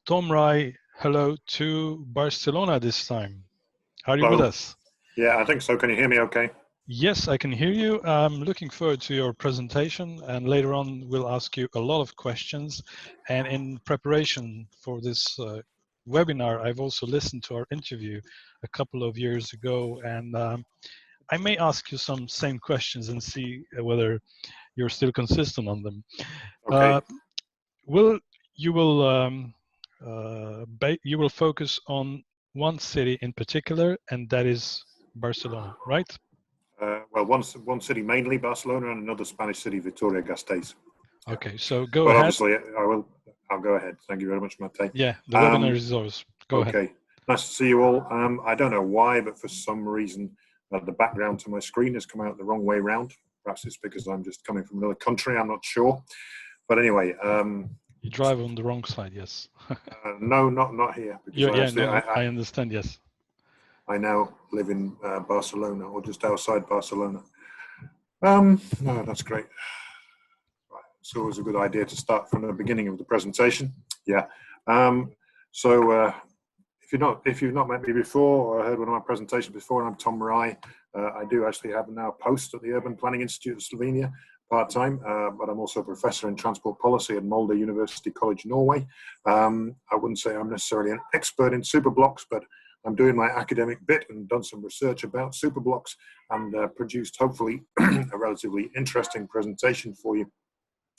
Tom Rai, hello to Barcelona this time. Are you Hello. with us? Yeah, I think so. Can you hear me okay? Yes, I can hear you. I'm looking forward to your presentation, and later on we'll ask you a lot of questions. And in preparation for this webinar, I've also listened to our interview a couple of years ago, and I may ask you some same questions and see whether you're still consistent on them. Okay. You will focus on one city in particular, and that is Barcelona, right? Well, one city mainly, Barcelona, and another Spanish city, Vitoria-Gasteiz. Okay, so go but ahead. Obviously, I'll go ahead. Thank you very much, Mate. Yeah, the webinar is yours. Go ahead. Okay, nice to see you all. I don't know why, but for some reason, the background to my screen has come out the wrong way round. Perhaps it's because I'm just coming from another country. I'm not sure. But anyway, you drive on the wrong side, yes. No, not here. Because I understand. Yes. I now live in Barcelona, or just outside Barcelona. No, that's great. Right. It's always a good idea to start from the beginning of the presentation. Yeah. If you've not met me before or heard one of my presentations before, I'm Tom Rai. I do actually have now a post at the Urban Planning Institute of Slovenia, part-time, but I'm also a professor in transport policy at Molde University College, Norway. I wouldn't say I'm necessarily an expert in superblocks, but I'm doing my academic bit and done some research about superblocks and produced, hopefully, a relatively interesting presentation for you,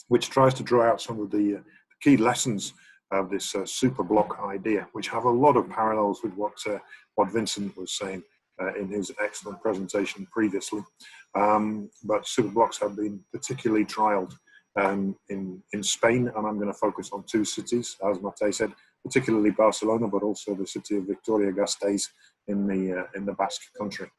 which tries to draw out some of the key lessons of this superblock idea, which have a lot of parallels with what Vincent was saying in his excellent presentation previously. But superblocks have been particularly trialed in Spain, and I'm going to focus on two cities, as Mate said, particularly Barcelona, but also the city of Vitoria-Gasteiz in the Basque country.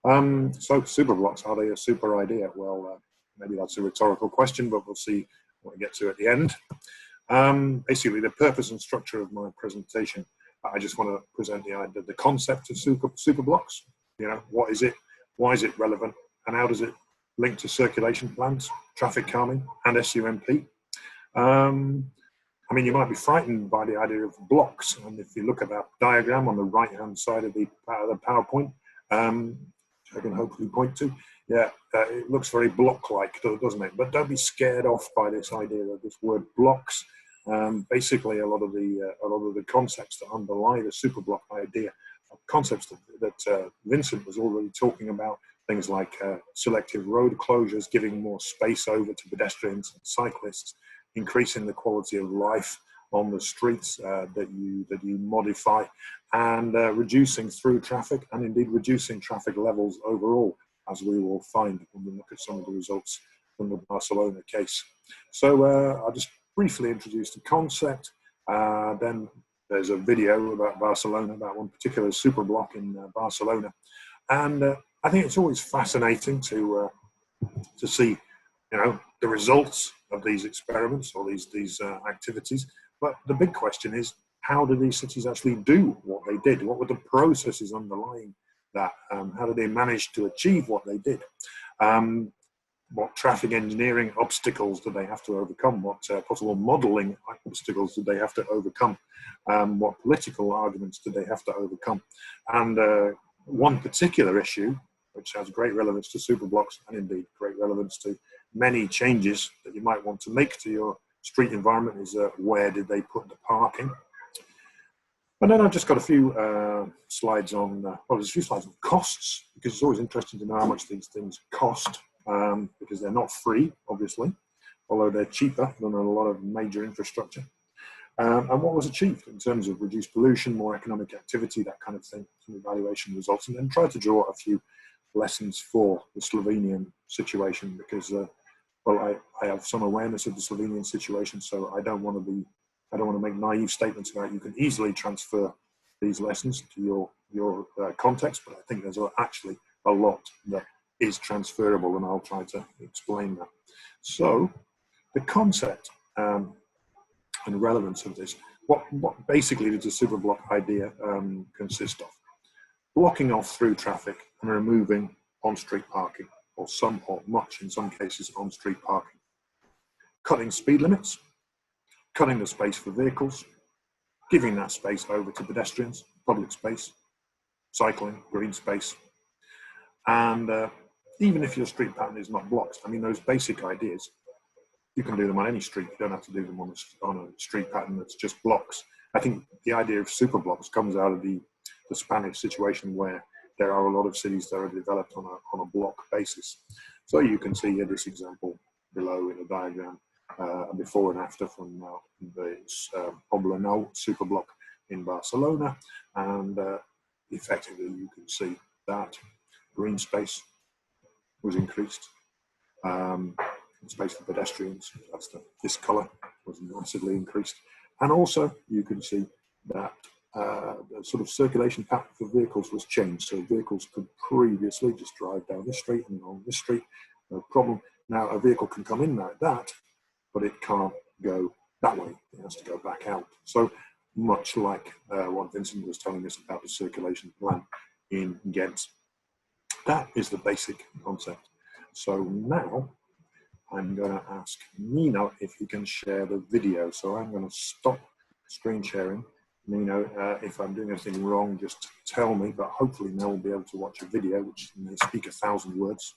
So superblocks, are they a super idea? Well, maybe that's a rhetorical question, but we'll see what we get to at the end. Basically, the purpose and structure of my presentation, I just want to present the concept of superblocks. You know, what is it? Why is it relevant? And how does it link to circulation plans, traffic calming, and SUMP? I mean, you might be frightened by the idea of blocks. And if you look at that diagram on the right-hand side of the PowerPoint, which I can hopefully point to, yeah, it looks very block-like, doesn't it? But don't be scared off by this idea of this word blocks. Basically, a lot of the concepts that underlie the superblock idea are concepts that Vincent was already talking about. Things like selective road closures, giving more space over to pedestrians and cyclists, increasing the quality of life on the streets that you modify, and reducing through traffic, and indeed reducing traffic levels overall, as we will find when we look at some of the results from the Barcelona case. So I'll just briefly introduce the concept. Then there's a video about Barcelona, about one particular superblock in Barcelona, and I think it's always fascinating to see, you know, the results of these experiments or these activities. But the big question is, how do these cities actually do what they did? What were the processes underlying that? How did they manage to achieve what they did? What traffic engineering obstacles did they have to overcome? What possible modeling obstacles did they have to overcome? What political arguments did they have to overcome? And one particular issue, which has great relevance to superblocks and indeed great relevance to many changes that you might want to make to your street environment, is where did they put the parking? And then I've just got a few slides on, well, there's a few slides on costs, because it's always interesting to know how much these things cost, because they're not free, obviously, although they're cheaper than a lot of major infrastructure. And what was achieved in terms of reduced pollution, more economic activity, that kind of thing, some evaluation results, and then try to draw a few lessons for the Slovenian situation, because well, I have some awareness of the Slovenian situation, so I don't want to make naive statements about you can easily transfer these lessons to your context, but I think there's actually a lot that is transferable, and I'll try to explain that. So the concept and relevance of this, what basically does the superblock idea consist of? Blocking off through traffic and removing on-street parking, or some, or much in some cases, on-street parking. Cutting speed limits, cutting the space for vehicles, giving that space over to pedestrians, public space, cycling, green space. And even if your street pattern is not blocked, I mean, those basic ideas, you can do them on any street. You don't have to do them on a street pattern that's just blocks. I think the idea of super blocks comes out of the Spanish situation, where there are a lot of cities that are developed on a block basis. So you can see here this example below in a diagram, before and after from the Poblenou super block in Barcelona, and effectively you can see that green space was increased. Space for pedestrians, that's this colour, was massively increased. And also you can see that the sort of circulation pattern for vehicles was changed. So vehicles could previously just drive down this street and on this street, no problem. Now a vehicle can come in like that, but it can't go that way. It has to go back out. So much like what Vincent was telling us about the circulation plan in Ghent. That is the basic concept. So now I'm going to ask Nino if he can share the video. So I'm going to stop screen sharing. Nino, if I'm doing anything wrong, just tell me, but hopefully Mel will be able to watch a video which may speak 1,000 words.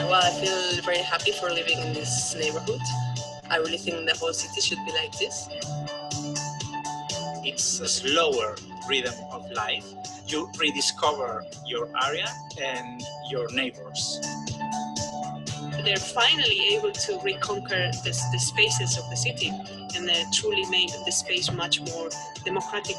Well, I feel very happy for living in this neighborhood. I really think the whole city should be like this. It's a slower rhythm of life. You rediscover your area and your neighbors. They're finally able to reconquer the spaces of the city and truly make the space much more democratic.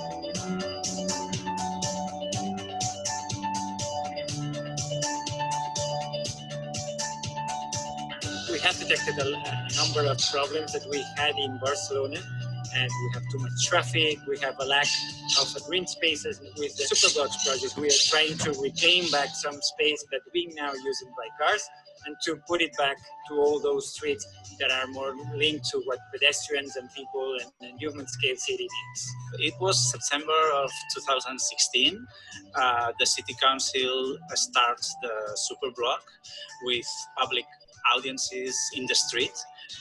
We have detected a number of problems that we had in Barcelona, and we have too much traffic, we have a lack of green spaces. With the Superblocks project, we are trying to reclaim back some space that we now using by cars, and to put it back to all those streets that are more linked to what pedestrians and people and human scale city needs. It was September of 2016. The City Council starts the Superblock with public audiences in the street,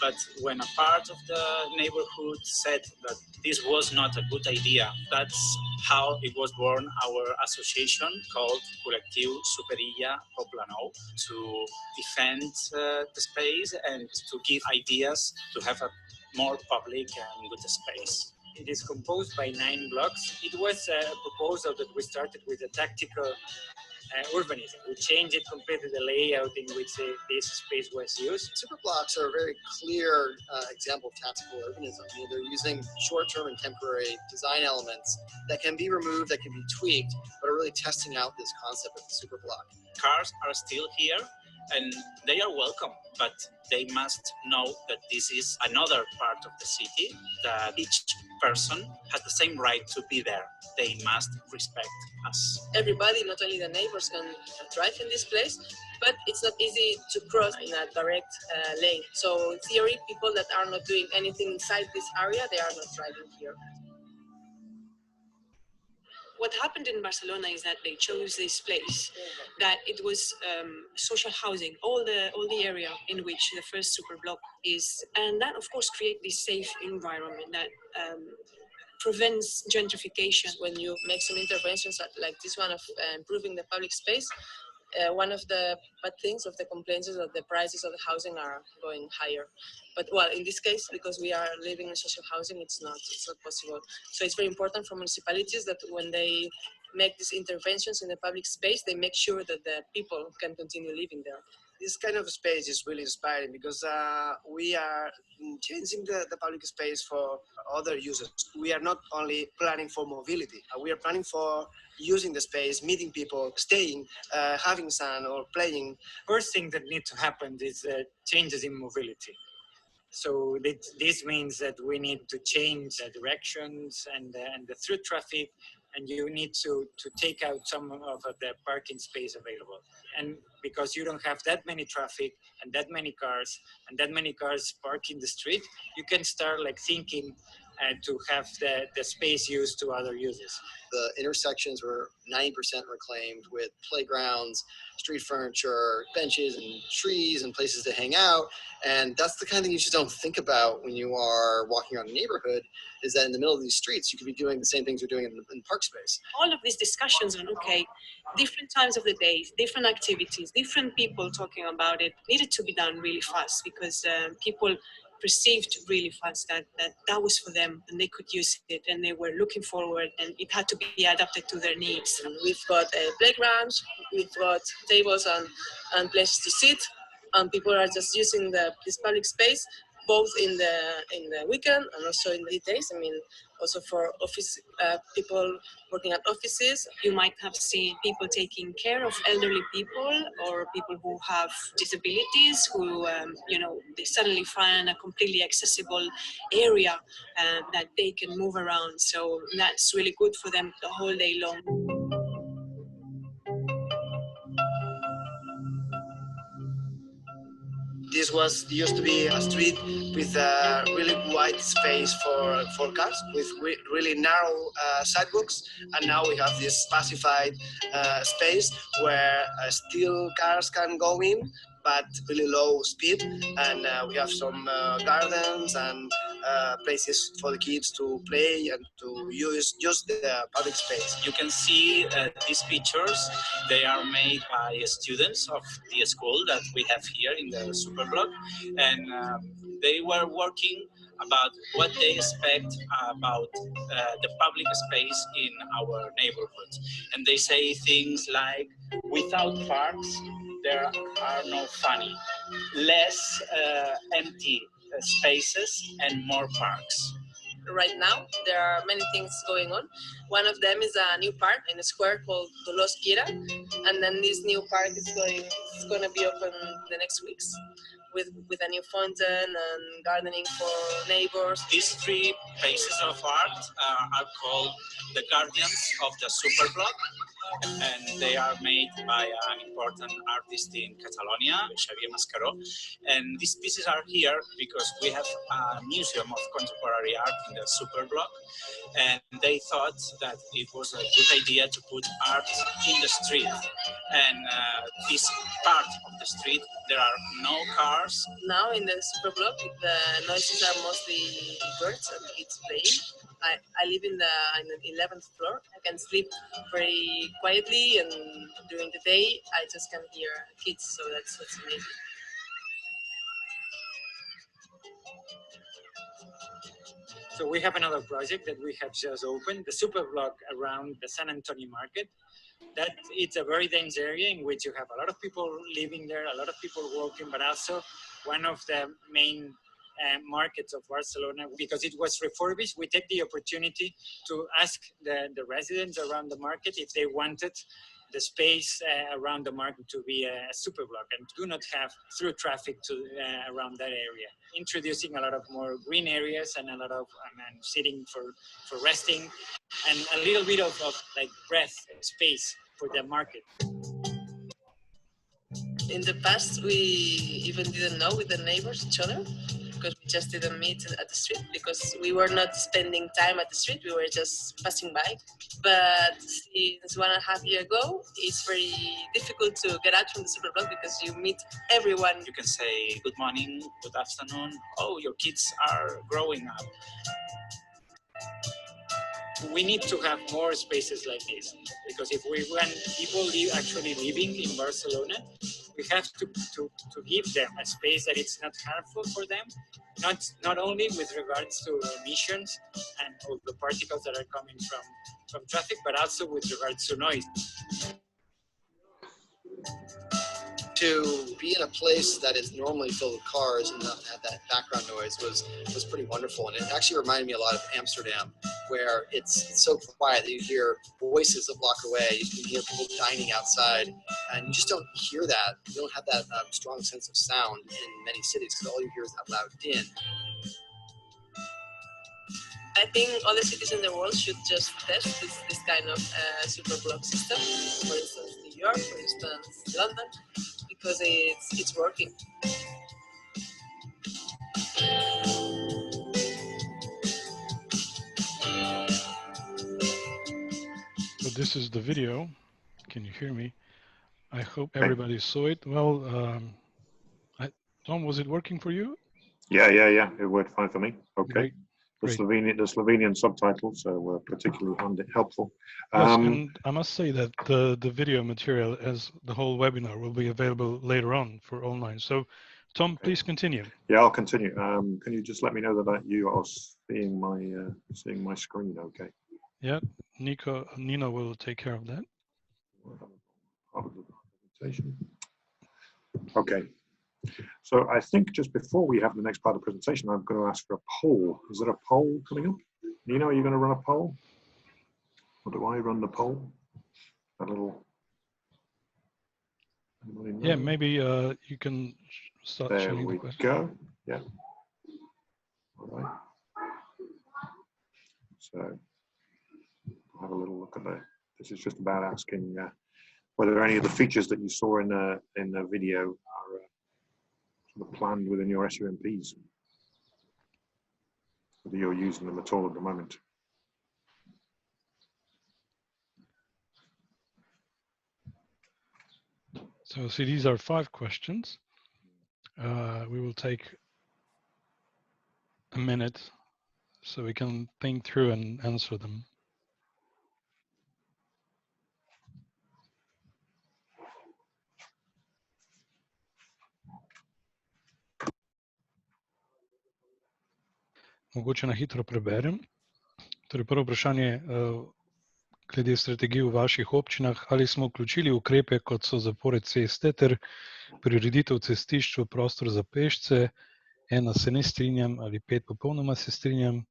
but when a part of the neighborhood said that this was not a good idea, that's how it was born our association called Col·lectiu Superbloki Poblenou, to defend the space and to give ideas to have a more public and good space. It is composed by 9 blocks. It was a proposal that we started with a tactical urbanism. We changed it completely, the layout in which this space was used. Superblocks are a very clear example of tactical urbanism. I mean, they're using short-term and temporary design elements that can be removed, that can be tweaked, but are really testing out this concept of the superblock. Cars are still here and they are welcome, but they must know that this is another part of the city, that each person has the same right to be there. They must respect us. Everybody, not only the neighbors, can drive in this place, but it's not easy to cross in a direct lane. So in theory, people that are not doing anything inside this area, they are not driving here. What happened in Barcelona is that they chose this place, that it was social housing, all the area in which the first Superblock is, and that of course creates this safe environment that prevents gentrification. When you make some interventions like this one of improving the public space, one of the bad things of the complaints is that the prices of the housing are going higher. But well, in this case, because we are living in social housing, it's not possible. So it's very important for municipalities that when they make these interventions in the public space, they make sure that the people can continue living there. This kind of space is really inspiring because we are changing the public space for other users. We are not only planning for mobility, we are planning for using the space, meeting people, staying, having sun or playing. First thing that needs to happen is changes in mobility. So this means that we need to change the directions and the through traffic and you need to take out some of the parking space available. And because you don't have that many traffic and that many cars parked in the street, you can start like thinking to have the space used to other uses. The intersections were 90% reclaimed with playgrounds, street furniture, benches and trees and places to hang out. And that's the kind of thing you just don't think about when you are walking around a neighborhood, is that in the middle of these streets, you could be doing the same things you're doing in park space. All of these discussions on, okay, different times of the day, different activities, different people talking about it, needed to be done really fast, because people perceived really fast that was for them and they could use it, and they were looking forward, and it had to be adapted to their needs. We've got playgrounds, we've got tables and places to sit, and people are just using this public space both in the weekend and also in the weekdays. I mean, also for office people working at offices. You might have seen people taking care of elderly people or people who have disabilities, who, they suddenly find a completely accessible area that they can move around. So that's really good for them the whole day long. This used to be a street with a really wide space for cars, with really narrow sidewalks, and now we have this pacified space where still cars can go in, but really low speed, and we have some gardens and places for the kids to play and to use just the public space. You can see these pictures. They are made by students of the school that we have here in the Superblock, and they were working about what they expect about the public space in our neighborhood. And they say things like, without parks, there are no funny, less empty spaces and more parks. Right now, there are many things going on. One of them is a new park in a square called Los Quiera, and then this new park is going to be open the next weeks with a new fountain and gardening for neighbors. These three pieces of art are called the guardians of the Superblock, and they are made by an important artist in Catalonia, Xavier Mascaró. And these pieces are here because we have a museum of contemporary art in the Superblock, and they thought that it was a good idea to put art in the street. And this part of the street, there are no cars. Now in the Superblock, the noises are mostly birds and kids playing. I live in the 11th floor. I can sleep very quietly, and during the day I just can hear kids, so that's amazing. So we have another project that we have just opened, the Superblock around the San Antonio market. That it's a very dense area in which you have a lot of people living there, a lot of people working, but also one of the main markets of Barcelona. Because it was refurbished, we take the opportunity to ask the residents around the market if they wanted the space around the market to be a Superblock and do not have through traffic to around that area. Introducing a lot of more green areas and a lot of sitting for resting, and a little bit of like breath space for the market. In the past, we even didn't know with the neighbors each other, because we just didn't meet at the street, because we were not spending time at the street, we were just passing by. But since 1.5 years ago, it's very difficult to get out from the Superblock because you meet everyone. You can say good morning, good afternoon, oh, your kids are growing up. We need to have more spaces like this, because if we want people actually living in Barcelona, we have to give them a space that it's not harmful for them, not only with regards to emissions and all the particles that are coming from traffic, but also with regards to noise. To be in a place that is normally filled with cars and not have that background noise was pretty wonderful. And it actually reminded me a lot of Amsterdam, where it's so quiet that you hear voices a block away, you can hear people dining outside, and you just don't hear that. You don't have that strong sense of sound in many cities, because all you hear is that loud din. I think all the cities in the world should just test this kind of Superblock system. For instance, New York, for instance, London, because it's working. So this is the video. Can you hear me? I hope everybody saw it. Well, Tom, was it working for you? Yeah. It worked fine for me. Okay. Great. The Slovenian subtitles were particularly helpful. Yes, and I must say that the video material, as the whole webinar, will be available later on for online. So, Tom, please continue. Yeah, I'll continue. Can you just let me know that you are seeing my screen? Okay. Yeah, Nino will take care of that. Okay. So I think just before we have the next part of the presentation, I'm going to ask for a poll. Is there a poll coming up? Nino, are you going to run a poll? Or do I run the poll? A little. Yeah, maybe you can start sharing the question. There we go. Yeah. All right. So I'll have a little look at that. This is just about asking whether any of the features that you saw in the video are planned within your SUMPs, whether you're using them at all at the moment. So see, these are 5 questions. We will take a minute so we can think through and answer them. Mogoče na hitro preberem. Torej, prvo vprašanje glede strategij v vaših občinah, ali smo vključili ukrepe, kot so zapore ceste ter prireditev cestišč v prostor za pešce. 1 se ne strinjam ali 5 popolnoma se strinjam.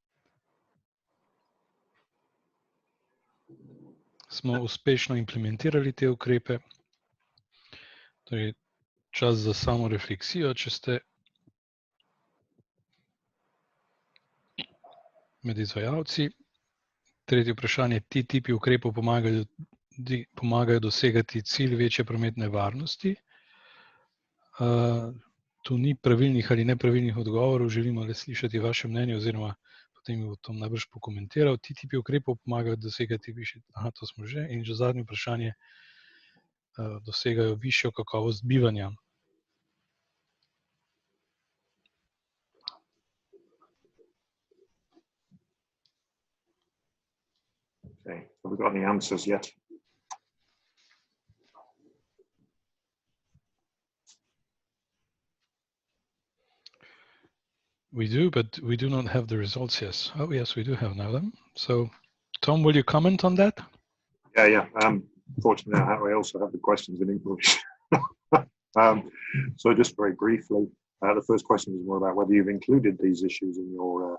Smo uspešno implementirali te ukrepe. Torej, čas za samo refleksijo, če ste med izvajalci. Tretje vprašanje, ti tipi ukrepov pomagajo dosegati cilj večje prometne varnosti. Tu ni pravilnih ali nepravilnih odgovorov, želimo le slišati vaše mnenje oziroma potem bo Tom najbrž pokomentiral. Ti tipi ukrepov pomagajo dosegati višji, to smo že, in že zadnje vprašanje, dosegajo višjo kakovost bivanja. Okay, have we got any answers yet? We do, but we do not have the results yet. Oh, yes, we do have now them. So, Tom, will you comment on that? Yeah. Fortunately, I also have the questions in English. So just very briefly, the first question is more about whether you've included these issues in your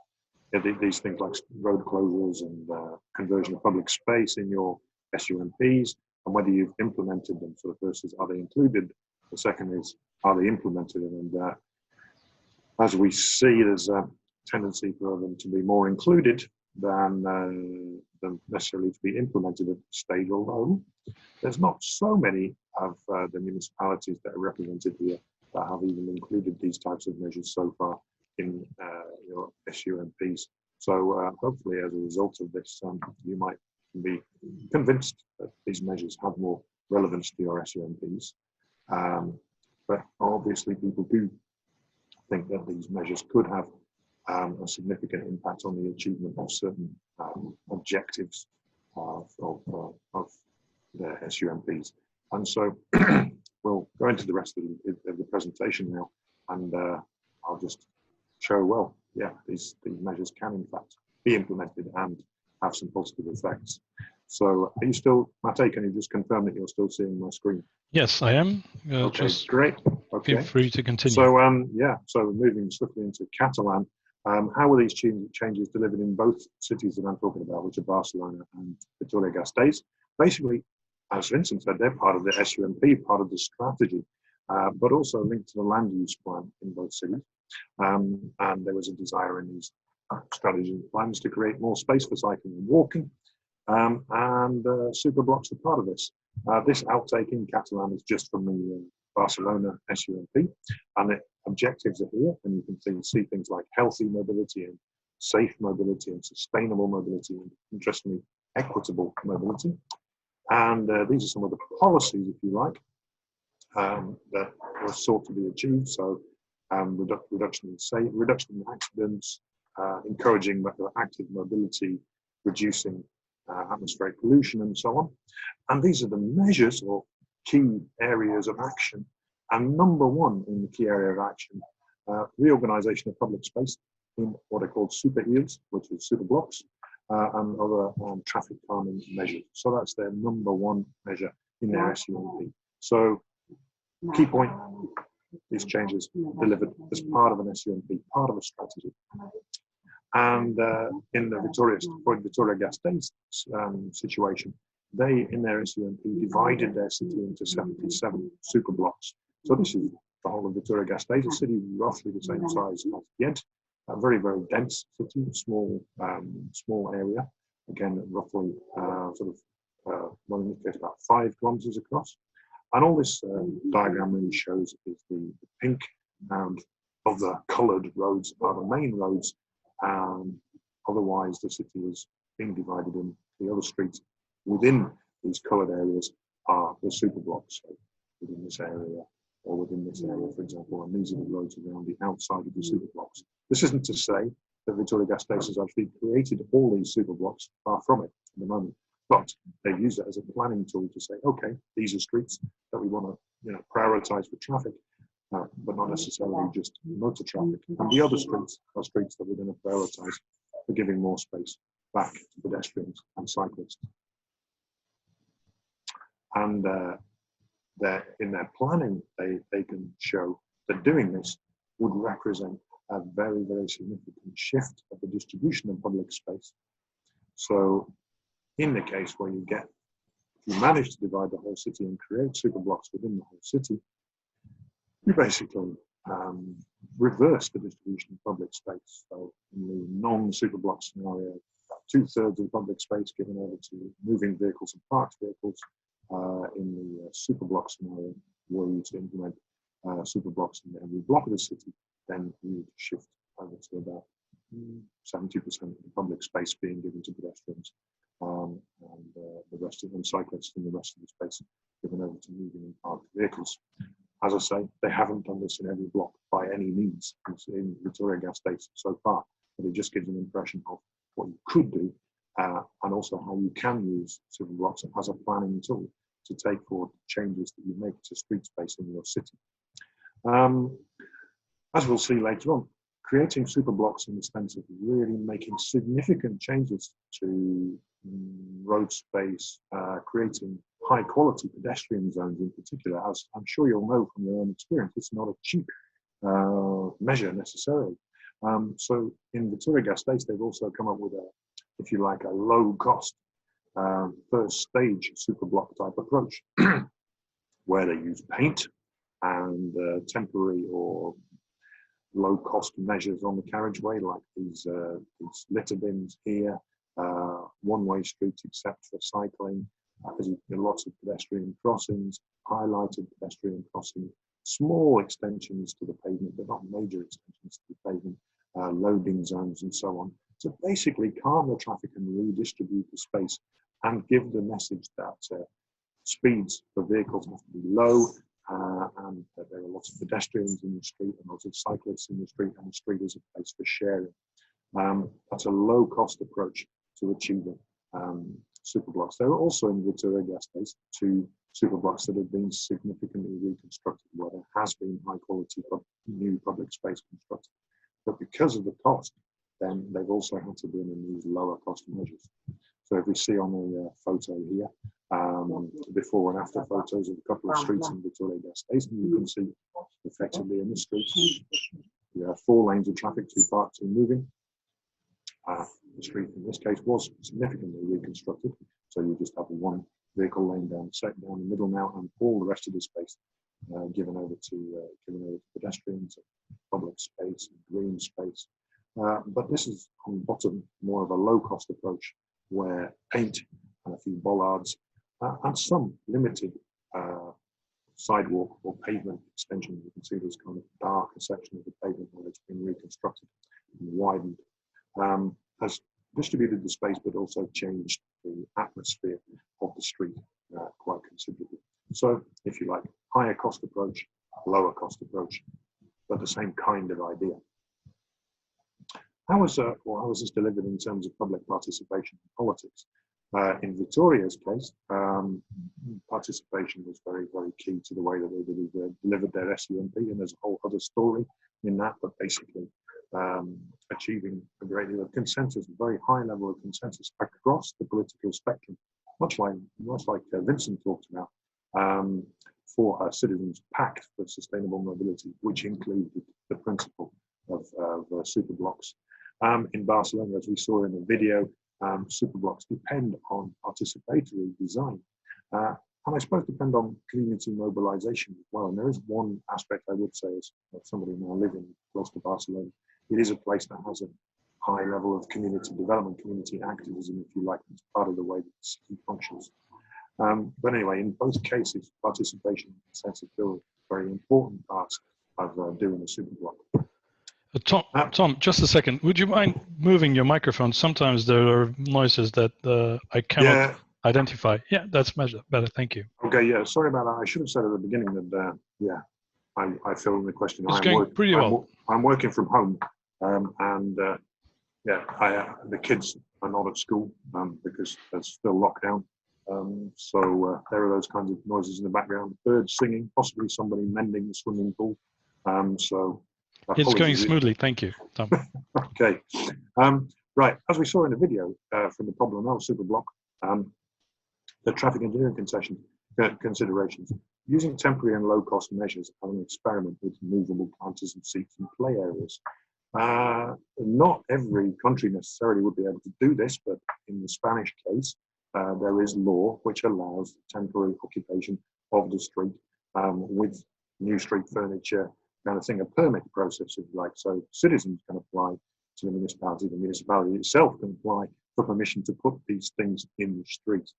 these things like road closures and conversion of public space in your SUMPs, and whether you've implemented them. So the first is, are they included? The second is, are they implemented? And as we see, there's a tendency for them to be more included than necessarily to be implemented at this stage, although there's not so many of the municipalities that are represented here that have even included these types of measures so far in your SUMPs. So hopefully as a result of this, you might be convinced that these measures have more relevance to your SUMPs. But obviously people do think that these measures could have a significant impact on the achievement of certain objectives of the SUMPs. And so we'll go into the rest of the presentation now, and I'll just show, well, yeah, these measures can in fact be implemented and have some positive effects. So are you still, Mate, can you just confirm that you're still seeing my screen? Yes, I am. Okay, just great. Okay. Feel free to continue. So so moving swiftly into Catalan, how were these changes delivered in both cities that I'm talking about, which are Barcelona and Vitoria-Gasteiz? Basically, as Vincent said, they're part of the SUMP, part of the strategy, but also linked to the land use plan in both cities. And there was a desire in these strategies and plans to create more space for cycling and walking, and Superblocks are part of this. This outtake in Catalan is just from the Barcelona SUMP, and the objectives are here, and you can see things like healthy mobility and safe mobility and sustainable mobility and, interestingly, equitable mobility. And these are some of the policies, if you like, that were sought to be achieved. So reduction in accidents, encouraging active mobility, reducing atmospheric pollution, and so on. And these are the measures or key areas of action. And number one in the key area of action, reorganization of public space in what are called superhiels, which is Superblocks, and other traffic calming measures. So that's their number one measure in their SUMP. So key point, these changes delivered as part of an SUMP, part of a strategy. And in the Vitoria-Gasteiz situation, they, in their SUMP, divided their city into 77 superblocks. So this is the whole of Vitoria-Gasteiz, a city roughly the same size as Ghent, a very, very dense city, small area, again, roughly well, in this case, about 5 kilometers across. And all this diagram really shows is the pink and of the colored roads are the main roads, and otherwise the city is being divided in the other streets within these colored areas are the superblocks. So within this area or within this area, for example, and these are the roads around the outside of the superblocks. This isn't to say that Vitoria-Gasteiz has actually created all these superblocks, far from it at the moment, but they've used it as a planning tool to say, okay, these are streets that we want to prioritize for traffic, but not necessarily just motor traffic. And the other streets are streets that we're going to prioritize for giving more space back to pedestrians and cyclists. And in their planning, they can show that doing this would represent a very, very significant shift of the distribution of public space. So in the case where you manage to divide the whole city and create superblocks within the whole city, you basically reverse the distribution of public space. So in the non-superblock scenario, about 2/3 of the public space given over to moving vehicles and parked vehicles. In the superblock scenario, were you to implement superblocks in every block of the city, then you would shift over to about 70% of the public space being given to pedestrians, and the rest of them cyclists, and the rest of the space given over to moving and parked vehicles. As I say, they haven't done this in every block by any means in Vitoria-Gasteiz so far, but it just gives an impression of what you could do, and also how you can use superblocks as a planning tool to take forward changes that you make to street space in your city. As we'll see later on, creating superblocks in the sense of really making significant changes to road space, creating high quality pedestrian zones in particular, as I'm sure you'll know from your own experience, it's not a cheap measure necessarily. So in Vitoria-Gasteiz, they've also come up with if you like, a low cost first stage superblock type approach where they use paint and temporary or low cost measures on the carriageway, like these litter bins here, one-way streets except for cycling, lots of pedestrian crossings, highlighted pedestrian crossings, small extensions to the pavement, but not major extensions to the pavement, loading zones and so on. To basically calm the traffic and redistribute the space and give the message that speeds for vehicles have to be low, and that there are lots of pedestrians in the street and lots of cyclists in the street, and the street is a place for sharing. That's a low-cost approach to achieving superblocks. There are also in Vitoria-Gasteiz 2 superblocks that have been significantly reconstructed, where there has been high-quality new public space constructed. But because of the cost, then they've also had to bring in these lower cost measures. So if we see on the photo here, before and after photos of a couple of streets in Vitoria-Gasteiz, and you can see effectively in this street, you have 4 lanes of traffic, 2 parked, 2 moving. The street in this case was significantly reconstructed, so you just have 1 vehicle lane down the middle now, and all the rest of the space given over to pedestrians, public space, green space. But this is on the bottom more of a low-cost approach where paint and a few bollards and some limited sidewalk or pavement extension. You can see this kind of darker section of the pavement where it's been reconstructed and widened. Has distributed the space, but also changed the atmosphere of the street quite considerably. So, if you like, higher cost approach, lower cost approach, but the same kind of idea. How was this delivered in terms of public participation in politics? In Victoria's case, participation was very, very key to the way that they delivered their SUMP, and there's a whole other story in that, but basically achieving a great deal of consensus, a very high level of consensus across the political spectrum, much like Vincent talked about, for a citizens' pact for sustainable mobility, which included the principle of superblocks. In Barcelona, as we saw in the video, superblocks depend on participatory design, and I suppose depend on community mobilization as well. And there is one aspect I would say, as somebody now living close to Barcelona, it is a place that has a high level of community development, community activism, if you like. It's part of the way that the city functions. But anyway, in both cases, participation and sensibility are very important parts of doing a superblock. Tom, just a second. Would you mind moving your microphone? Sometimes there are noises that I cannot identify. Yeah, that's much better. Thank you. Okay, yeah, sorry about that. I should have said at the beginning that, I filled in the question. It's going pretty well. I'm working from home, the kids are not at school because there's still lockdown. So there are those kinds of noises in the background, birds singing, possibly somebody mending the swimming pool. So it's going smoothly, thank you, Tom. Okay, right, as we saw in the video from the Poblenou Superblock, the traffic engineering considerations, using temporary and low-cost measures as an experiment with movable planters and seats and play areas. Not every country necessarily would be able to do this, but in the Spanish case, there is law which allows temporary occupation of the street with new street furniture, kind of thing, a permit process, if you like. So citizens can apply to the municipality itself can apply for permission to put these things in the street.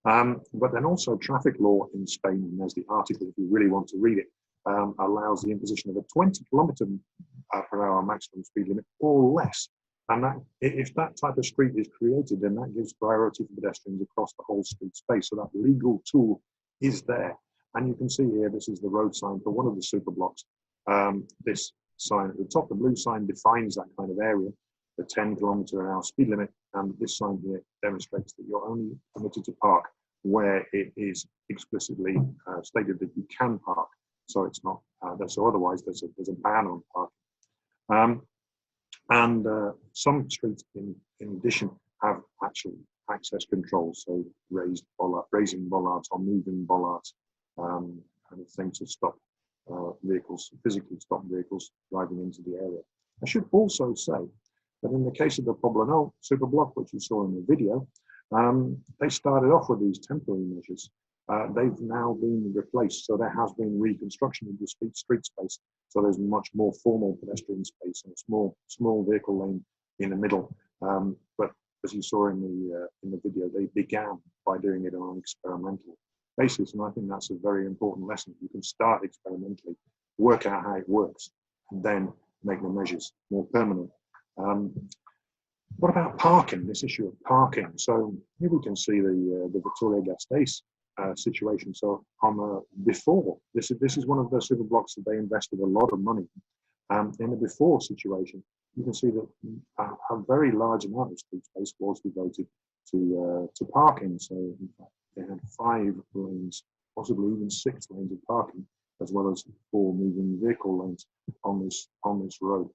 But then also traffic law in Spain, and there's the article if you really want to read it, allows the imposition of a 20 kilometer per hour maximum speed limit or less. And that, if that type of street is created, then that gives priority for pedestrians across the whole street space. So that legal tool is there. And you can see here, this is the road sign for one of the superblocks. This sign at the top, the blue sign, defines that kind of area, the 10 kilometer an hour speed limit. And this sign here demonstrates that you're only permitted to park where it is explicitly stated that you can park. So it's not, so otherwise there's a ban on parking. Some streets in addition have actual access controls, so raising bollards or moving bollards, kind of thing to stop vehicles, physically stop vehicles driving into the area. I should also say that in the case of the Poblenou Superblock, which you saw in the video, they started off with these temporary measures. They've now been replaced, so there has been reconstruction of the street space. So there's much more formal pedestrian space and a small vehicle lane in the middle. But as you saw in the video, they began by doing it on an experimental basis, and I think that's a very important lesson. You can start experimentally, work out how it works, and then make the measures more permanent. What about parking? This issue of parking. So here we can see the Victoria-Gasteiz situation. So before, this is one of the superblocks that they invested a lot of money in. In the before situation, you can see that a very large amount of street space was devoted to parking. So in fact, they had 5 lanes, possibly even 6 lanes of parking, as well as 4 moving vehicle lanes on this road.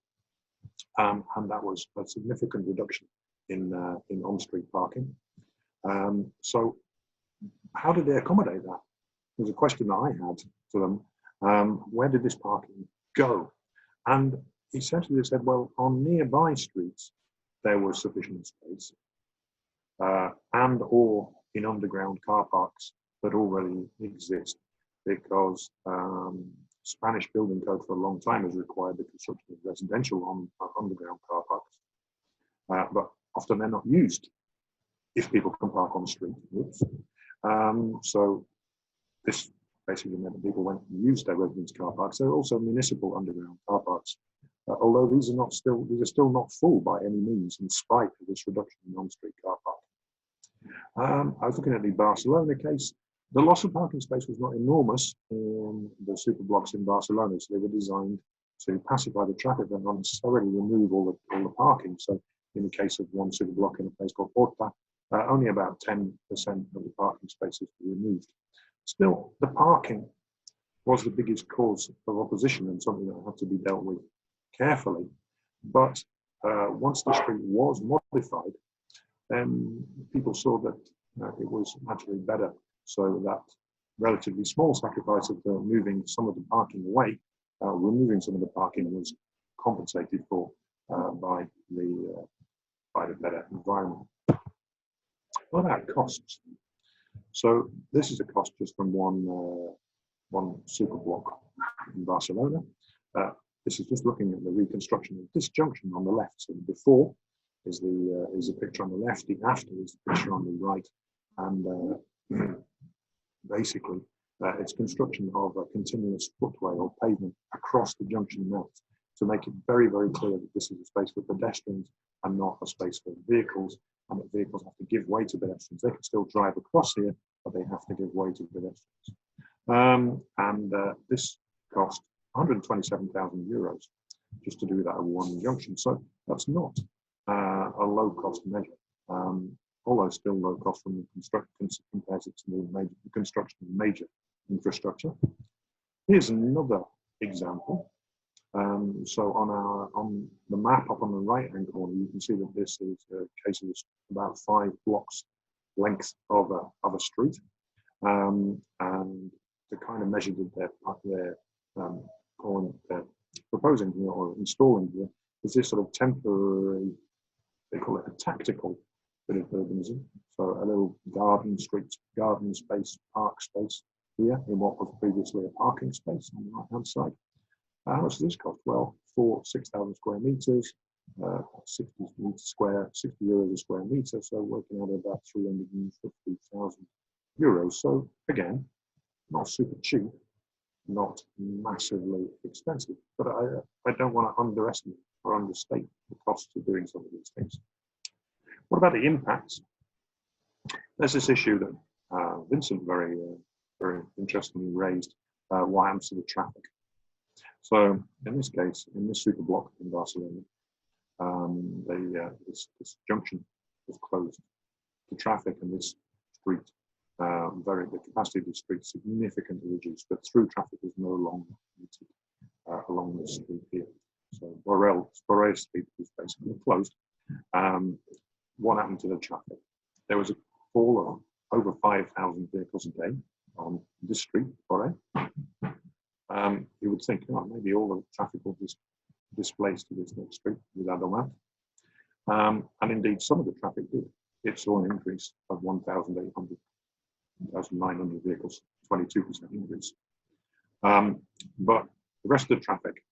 And that was a significant reduction in on-street parking. So how did they accommodate that? There's a question that I had to them. Where did this parking go? And essentially they said, well, on nearby streets, there was sufficient space and or in underground car parks that already exist, because Spanish building code for a long time has required the construction of residential underground car parks, but often they're not used if people can park on the street. Oops. So this basically meant that people went and used their residence car parks. There are also municipal underground car parks, although these are still not full by any means, in spite of this reduction in on-street car park. I was looking at the Barcelona case. The loss of parking space was not enormous in the superblocks in Barcelona, so they were designed to pacify the traffic and not necessarily remove all the parking. So in the case of one superblock in a place called Horta, only about 10% of the parking spaces were removed. Still, the parking was the biggest cause of opposition and something that had to be dealt with carefully. But once the street was modified, then people saw that it was actually better. So that relatively small sacrifice of moving some of the parking away, removing some of the parking, was compensated for by the better environment. What about costs? So this is a cost just from one superblock in Barcelona. This is just looking at the reconstruction of this junction on the left. So the before is the picture on the left, the after is the picture on the right, and basically it's construction of a continuous footway or pavement across the junction north to make it very, very clear that this is a space for pedestrians and not a space for vehicles, and that vehicles have to give way to pedestrians. They can still drive across here, but they have to give way to pedestrians. This cost 127,000 euros just to do that at one junction. So that's not a low cost measure, although still low cost from the construction compares it to the construction of major infrastructure. Here's another example. So on the map up on the right hand corner, you can see that this is a case of about 5 blocks length of a street, and the kind of measure that they're proposing here or installing here is this sort of temporary, they call it a tactical bit of urbanism. So a little garden space, park space here in what was previously a parking space on the right hand side. How much does this cost? Well, for 6,000 square meters, 60 euros a square meter, so working out about 350,000 euros. So again, not super cheap, not massively expensive, but I don't want to underestimate or understate the costs of doing some of these things. What about the impacts? There's this issue that Vincent very interestingly raised, what happens to the traffic. So in this case, in this superblock in Barcelona, this junction was closed to traffic, and this street, the capacity of the street significantly reduced, but through traffic is no longer needed along this street here. So Borrell Street was basically closed. What happened to the traffic? There was a fall of over 5,000 vehicles a day on this street, Borrell. You would think, oh, maybe all the traffic will just displace to this next street without a map. And indeed, some of the traffic did. It saw an increase of 1,800, 1,900 vehicles, 22% increase. But the rest of the traffic,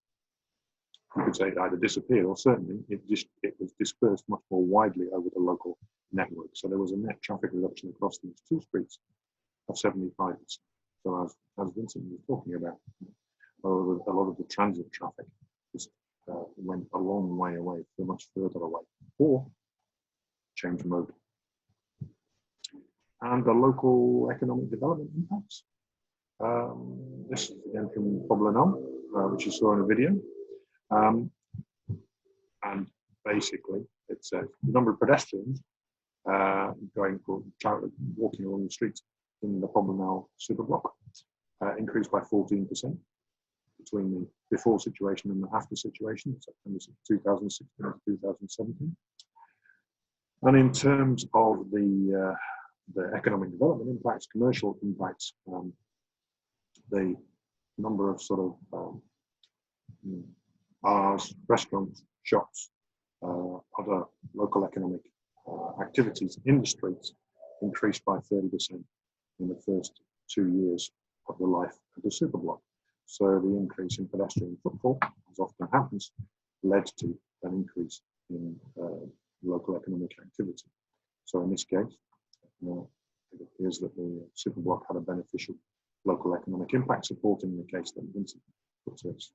you could say it either disappeared or certainly it was dispersed much more widely over the local network. So there was a net traffic reduction across these two streets of 75%. So as Vincent was talking about, a lot of the transit traffic just went a long way away, much further away, or change mode. And the local economic development impacts. This is again from Poblenou, which you saw in a video. And basically, it's the number of pedestrians walking along the streets in the Poblenou superblock increased by 14% between the before situation and the after situation, September 2016 to 2017. And in terms of the economic development impacts, commercial impacts, the number of sort of bars, restaurants, shops, other local economic activities in the streets increased by 30% in the first 2 years of the life of the superblock. So the increase in pedestrian footfall, as often happens, led to an increase in local economic activity. So in this case, it appears that the Superblock had a beneficial local economic impact, supporting the case that Vincent put to us.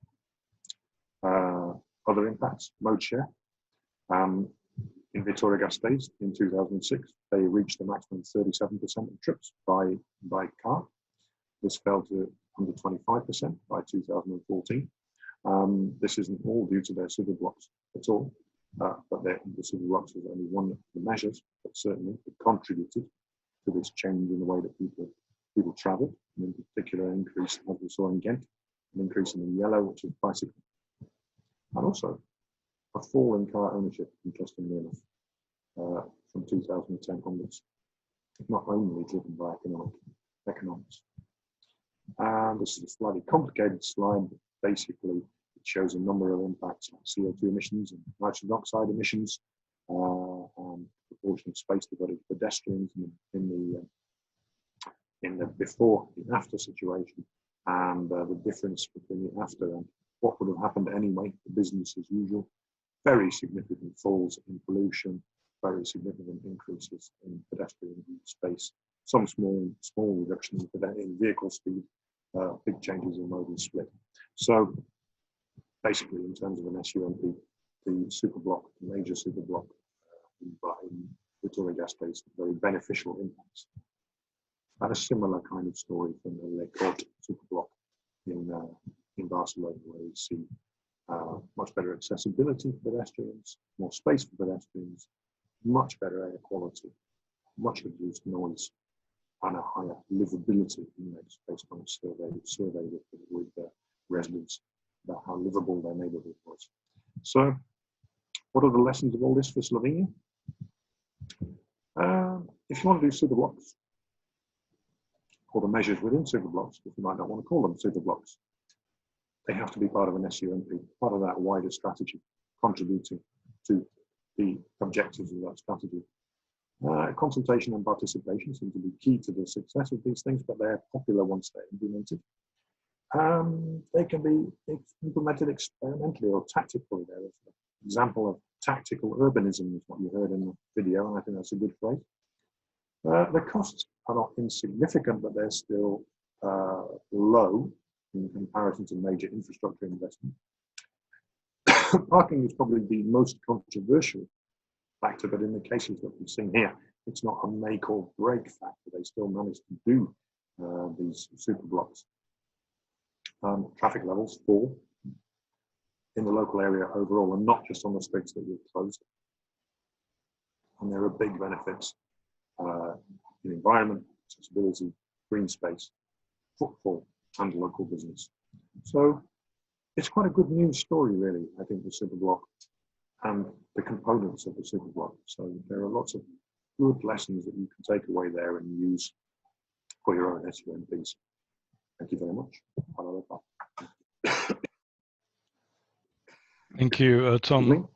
Other impacts, mode share. In Vitoria-Gasteiz in 2006, they reached a maximum 37% of trips by car. This fell to under 25% by 2014. This isn't all due to their Superblocks at all, but the Superblocks was only one of the measures, but certainly it contributed to this change in the way that people travel, and in particular, increase, as we saw in Ghent, an increase in the yellow, which is bicycle, and also a fall in car ownership, interestingly enough, from 2010 onwards, not only driven by economics. And this is a slightly complicated slide, but basically it shows a number of impacts like CO2 emissions and nitrogen oxide emissions, and proportion of space devoted to pedestrians in the before and after situation, and the difference between the after and what would have happened anyway, the business as usual. Very significant falls in pollution, very significant increases in pedestrian space, some small reductions in vehicle speed, big changes in modal split. So basically, in terms of an SUMP, the Superblock, the major Superblock in Vitoria-Gasteiz, very beneficial impacts. And a similar kind of story from the Le Corte Superblock in Barcelona, where you see much better accessibility for pedestrians, more space for pedestrians, much better air quality, much reduced noise, and a higher livability index based on a survey with residents about how livable their neighborhood was. So, what are the lessons of all this for Slovenia? If you want to do Superblocks, or the measures within Superblocks, if you might not want to call them Superblocks, they have to be part of an SUMP, part of that wider strategy, contributing to the objectives of that strategy. Consultation and participation seem to be key to the success of these things, but they're popular once they're implemented. They can be implemented experimentally or tactically. There is an example of tactical urbanism, is what you heard in the video, and I think that's a good phrase. The costs are not insignificant, but they're still low in comparison to major infrastructure investment. Parking is probably the most controversial factor, but in the cases that we've seen here, it's not a make or break factor. They still managed to do these Superblocks. Traffic levels fall in the local area overall, and not just on the streets that were closed. And there are big benefits in environment, accessibility, green space, footfall, and local business. So it's quite a good news story, really, I think, the Superblock and the components of the Superblock. So there are lots of good lessons that you can take away there and use for your own SUMPs. Thank you very much. Thank you, Tom.